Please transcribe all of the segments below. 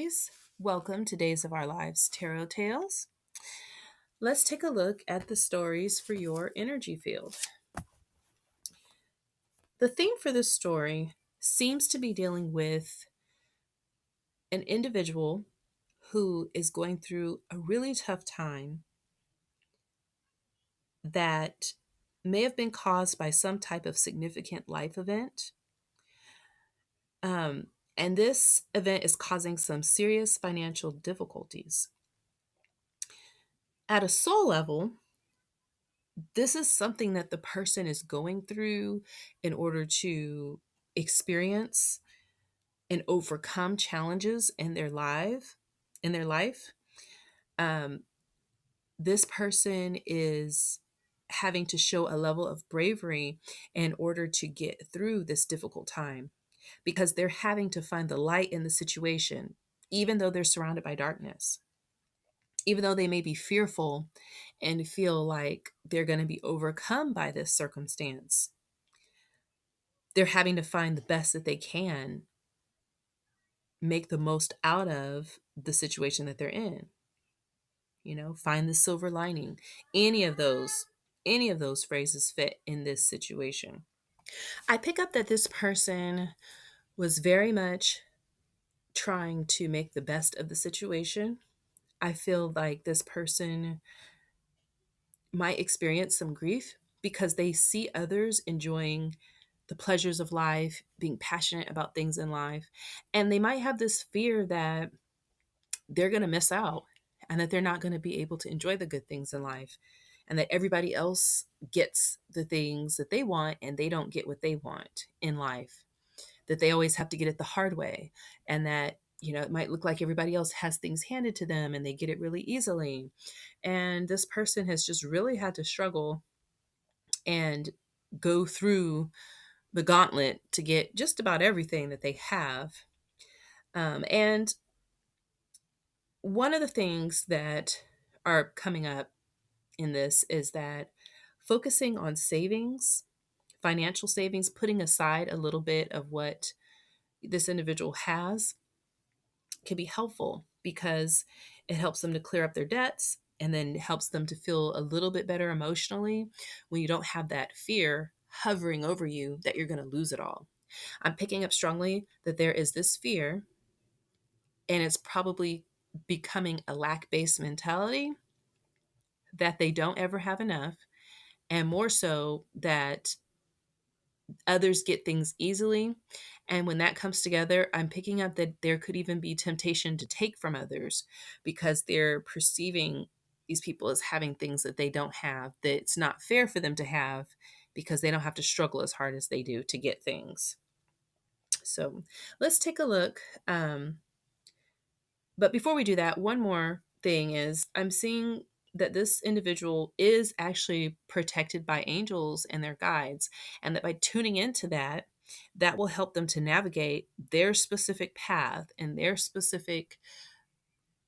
Aries. Welcome to Days of Our Lives Tarot Tales. Let's take a look at the stories for your energy field. The theme for this story seems to be dealing with an individual who is going through a really tough time that may have been caused by some type of significant life event. And this event is causing some serious financial difficulties. At a soul level, this is something that the person is going through in order to experience and overcome challenges in their life. Um, this person is having to show a level of bravery in order to get through this difficult time because they're having to find the light in the situation, even though they're surrounded by darkness. Even though they may be fearful and feel like they're going to be overcome by this circumstance, they're having to find the best that they can, make the most out of the situation that they're in. Find the silver lining. Any of those phrases fit in this situation. I pick up that this person was very much trying to make the best of the situation. I feel like this person might experience some grief because they see others enjoying the pleasures of life, being passionate about things in life, and they might have this fear that they're going to miss out and that they're not going to be able to enjoy the good things in life, and that everybody else gets the things that they want and they don't get what they want in life, that they always have to get it the hard way, and that it might look like everybody else has things handed to them and they get it really easily. And this person has just really had to struggle and go through the gauntlet to get just about everything that they have. And one of the things that are coming up in this is that focusing on savings, financial savings, putting aside a little bit of what this individual has can be helpful because it helps them to clear up their debts and then helps them to feel a little bit better emotionally when you don't have that fear hovering over you that you're going to lose it all. I'm picking up strongly that there is this fear, and it's probably becoming a lack based mentality that they don't ever have enough, and more so that others get things easily. And when that comes together, I'm picking up that there could even be temptation to take from others because they're perceiving these people as having things that they don't have, that it's not fair for them to have because they don't have to struggle as hard as they do to get things. So let's take a look. But before we do that, one more thing is I'm seeing that this individual is actually protected by angels and their guides, and that by tuning into that, that will help them to navigate their specific path and their specific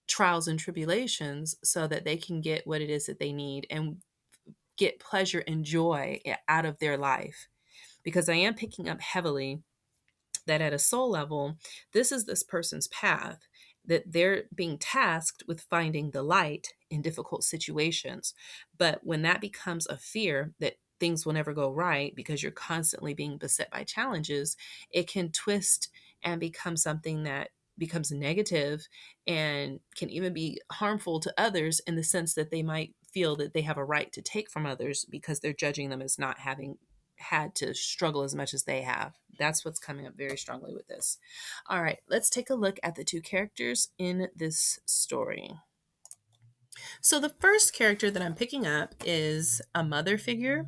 trials and tribulations so that they can get what it is that they need and get pleasure and joy out of their life. Because I am picking up heavily that at a soul level, this is this person's path, that they're being tasked with finding the light in difficult situations. But when that becomes a fear that things will never go right because you're constantly being beset by challenges, it can twist and become something that becomes negative and can even be harmful to others in the sense that they might feel that they have a right to take from others because they're judging them as not having had to struggle as much as they have. That's what's coming up very strongly with this. All right, let's take a look at the two characters in this story. So the first character that I'm picking up is a mother figure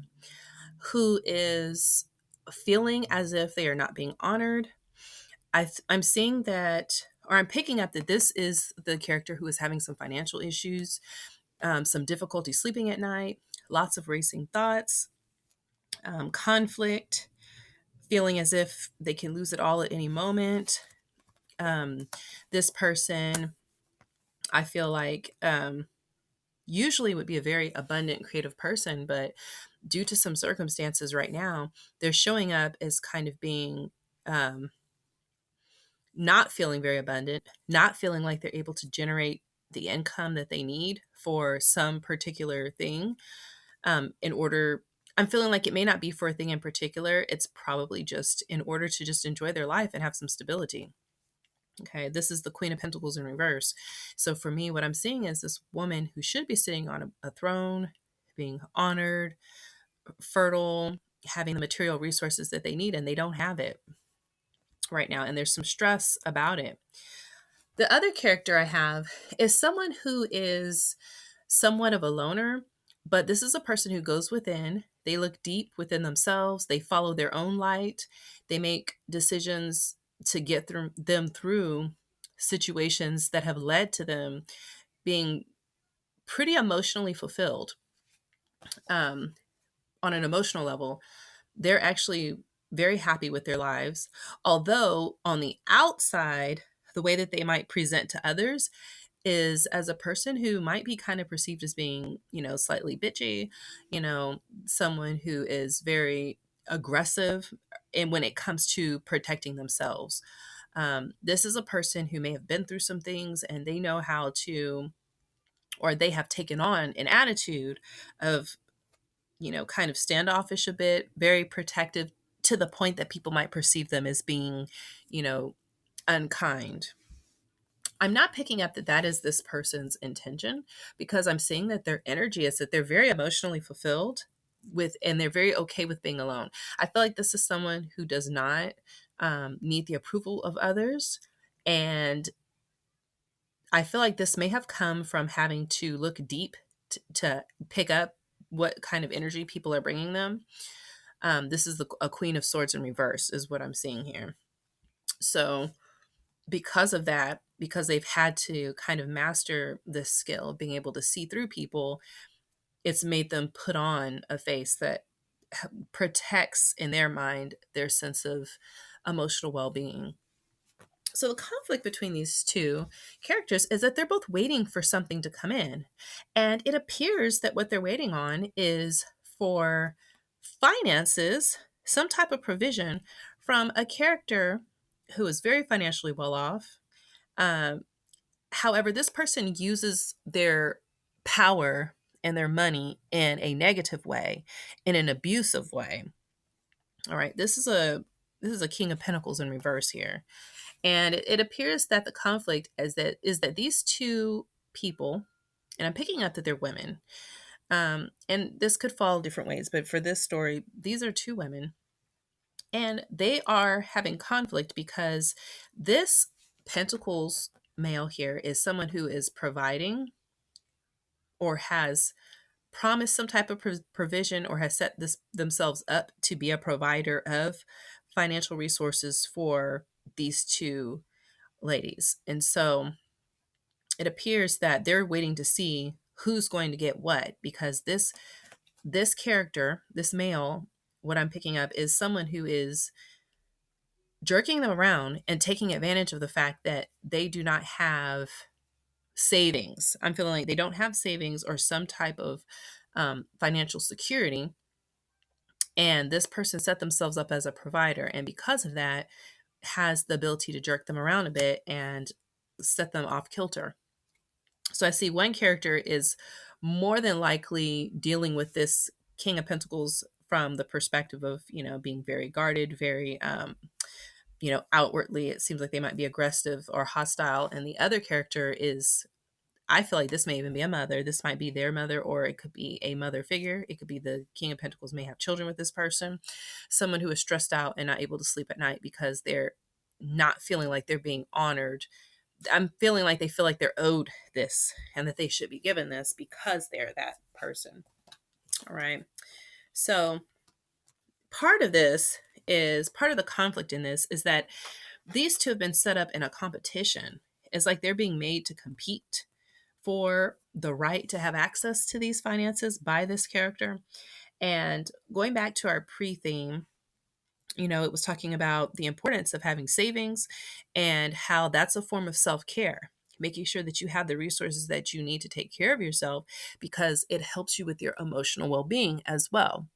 who is feeling as if they are not being honored. I'm seeing that, or I'm picking up that this is the character who is having some financial issues, some difficulty sleeping at night, lots of racing thoughts, conflict, feeling as if they can lose it all at any moment. This person, I feel like, usually would be a very abundant, creative person, but due to some circumstances right now, they're showing up as kind of being not feeling very abundant, not feeling like they're able to generate the income that they need for some particular thing. In order, I'm feeling like it may not be for a thing in particular. It's probably just in order to just enjoy their life and have some stability. Okay, this is the Queen of Pentacles in reverse. So for me, what I'm seeing is this woman who should be sitting on a throne, being honored, fertile, having the material resources that they need, and they don't have it right now. And there's some stress about it. The other character I have is someone who is somewhat of a loner, but this is a person who goes within. They look deep within themselves. They follow their own light. They make decisions to get through them through situations that have led to them being pretty emotionally fulfilled. On an emotional level, they're actually very happy with their lives. Although on the outside, the way that they might present to others is as a person who might be kind of perceived as being, slightly bitchy, someone who is very aggressive and when it comes to protecting themselves. This is a person who may have been through some things and they know how to, or they have taken on an attitude of, kind of standoffish a bit, very protective to the point that people might perceive them as being, unkind. I'm not picking up that that is this person's intention because I'm seeing that their energy is that they're very emotionally fulfilled with, and they're very okay with being alone. I feel like this is someone who does not need the approval of others. And I feel like this may have come from having to look deep to pick up what kind of energy people are bringing them. This is a Queen of Swords in reverse, is what I'm seeing here. So, because of that, because they've had to kind of master this skill of being able to see through people, it's made them put on a face that protects, in their mind, their sense of emotional well being. So, the conflict between these two characters is that they're both waiting for something to come in. And it appears that what they're waiting on is for finances, some type of provision from a character who is very financially well off. Um, However, this person uses their power and their money in a negative way, in an abusive way. All right, this is a King of Pentacles in reverse here. And it appears that the conflict is that these two people, and I'm picking up that they're women, and this could fall different ways, but for this story, these are two women, and they are having conflict because this Pentacles male here is someone who is providing or has promised some type of provision or has set themselves up to be a provider of financial resources for these two ladies. And so it appears that they're waiting to see who's going to get what, because this character, this male, what I'm picking up is someone who is jerking them around and taking advantage of the fact that they do not have savings. I'm feeling like they don't have savings or some type of financial security. And this person set themselves up as a provider. And because of that, has the ability to jerk them around a bit and set them off kilter. So I see one character is more than likely dealing with this King of Pentacles from the perspective of, being very guarded, very, outwardly, it seems like they might be aggressive or hostile. And the other character is, I feel like this may even be a mother. This might be their mother, or it could be a mother figure. It could be the King of Pentacles may have children with this person, someone who is stressed out and not able to sleep at night because they're not feeling like they're being honored. I'm feeling like they feel like they're owed this and that they should be given this because they're that person. All right. So part of the conflict in this is that these two have been set up in a competition. It's like they're being made to compete for the right to have access to these finances by this character. And going back to our pre-theme, it was talking about the importance of having savings and how that's a form of self-care, making sure that you have the resources that you need to take care of yourself because it helps you with your emotional well-being as well.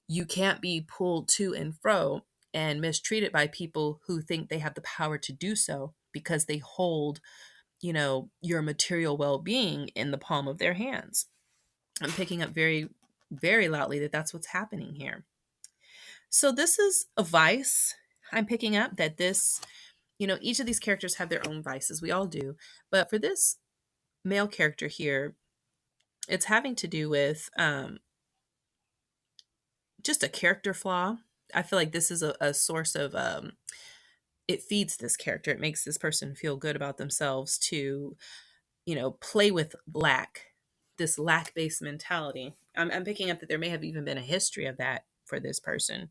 You can't be pulled to and fro and mistreated by people who think they have the power to do so because they hold, your material well-being in the palm of their hands. I'm picking up very, very loudly that that's what's happening here. So this is a vice. I'm picking up that this, each of these characters have their own vices. We all do. But for this male character here, it's having to do with just a character flaw. I feel like this is a source of, it feeds this character. It makes this person feel good about themselves to, play with lack, this lack based mentality. I'm picking up that there may have even been a history of that for this person.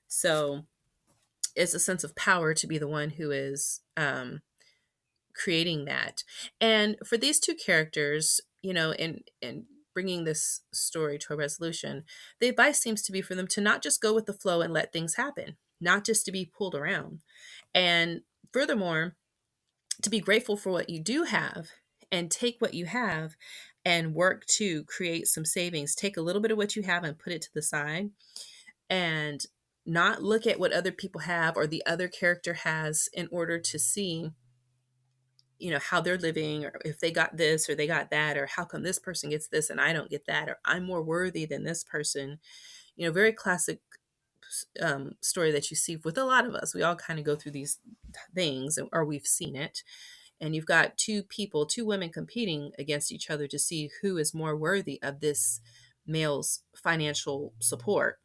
So it's a sense of power to be the one who is creating that. And for these two characters, in bringing this story to a resolution, the advice seems to be for them to not just go with the flow and let things happen, not just to be pulled around. And furthermore, to be grateful for what you do have and take what you have and work to create some savings. Take a little bit of what you have and put it to the side, and not look at what other people have or the other character has in order to see, how they're living, or if they got this or they got that, or how come this person gets this and I don't get that, or I'm more worthy than this person. Very classic story that you see with a lot of us. We all kind of go through these things, or we've seen it. And you've got two people, two women competing against each other to see who is more worthy of this male's financial support.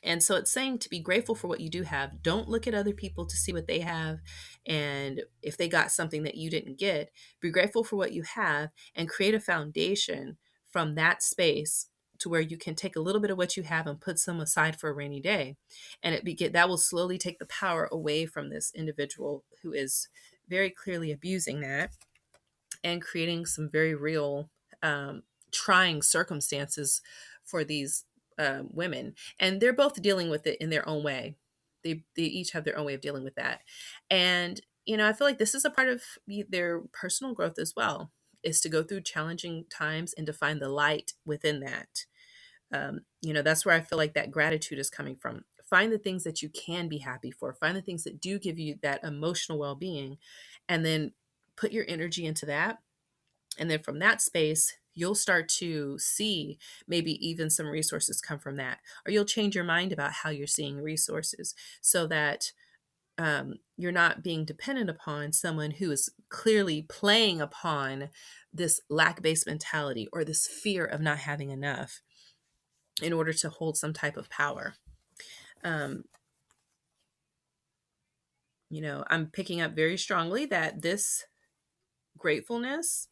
And so it's saying to be grateful for what you do have. Don't look at other people to see what they have. And if they got something that you didn't get, be grateful for what you have and create a foundation from that space to where you can take a little bit of what you have and put some aside for a rainy day. And that will slowly take the power away from this individual who is very clearly abusing that and creating some very real trying circumstances for these women. And they're both dealing with it in their own way. They each have their own way of dealing with that. And, I feel like this is a part of their personal growth as well, is to go through challenging times and to find the light within that. That's where I feel like that gratitude is coming from. Find the things that you can be happy for, find the things that do give you that emotional well being, and then put your energy into that. And then from that space, you'll start to see maybe even some resources come from that, or you'll change your mind about how you're seeing resources so that you're not being dependent upon someone who is clearly playing upon this lack based mentality or this fear of not having enough in order to hold some type of power. Um, I'm picking up very strongly that this gratefulness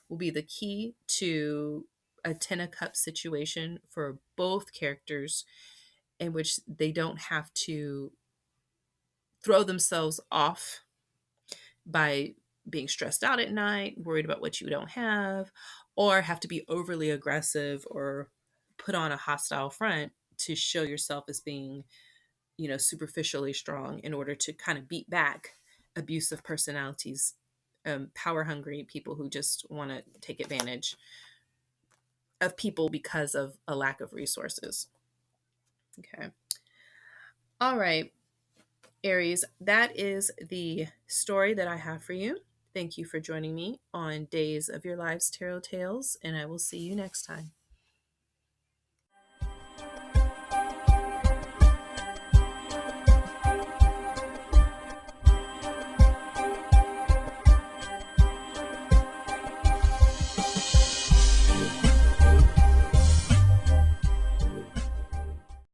will be the key to a 10 of cups situation for both characters, in which they don't have to throw themselves off by being stressed out at night, worried about what you don't have, or have to be overly aggressive or put on a hostile front to show yourself as being, superficially strong in order to kind of beat back abusive personalities, power hungry people who just want to take advantage of people because of a lack of resources. Okay. All right, Aries, that is the story that I have for you. Thank you for joining me on Days of Your Lives Tarot Tales, and I will see you next time.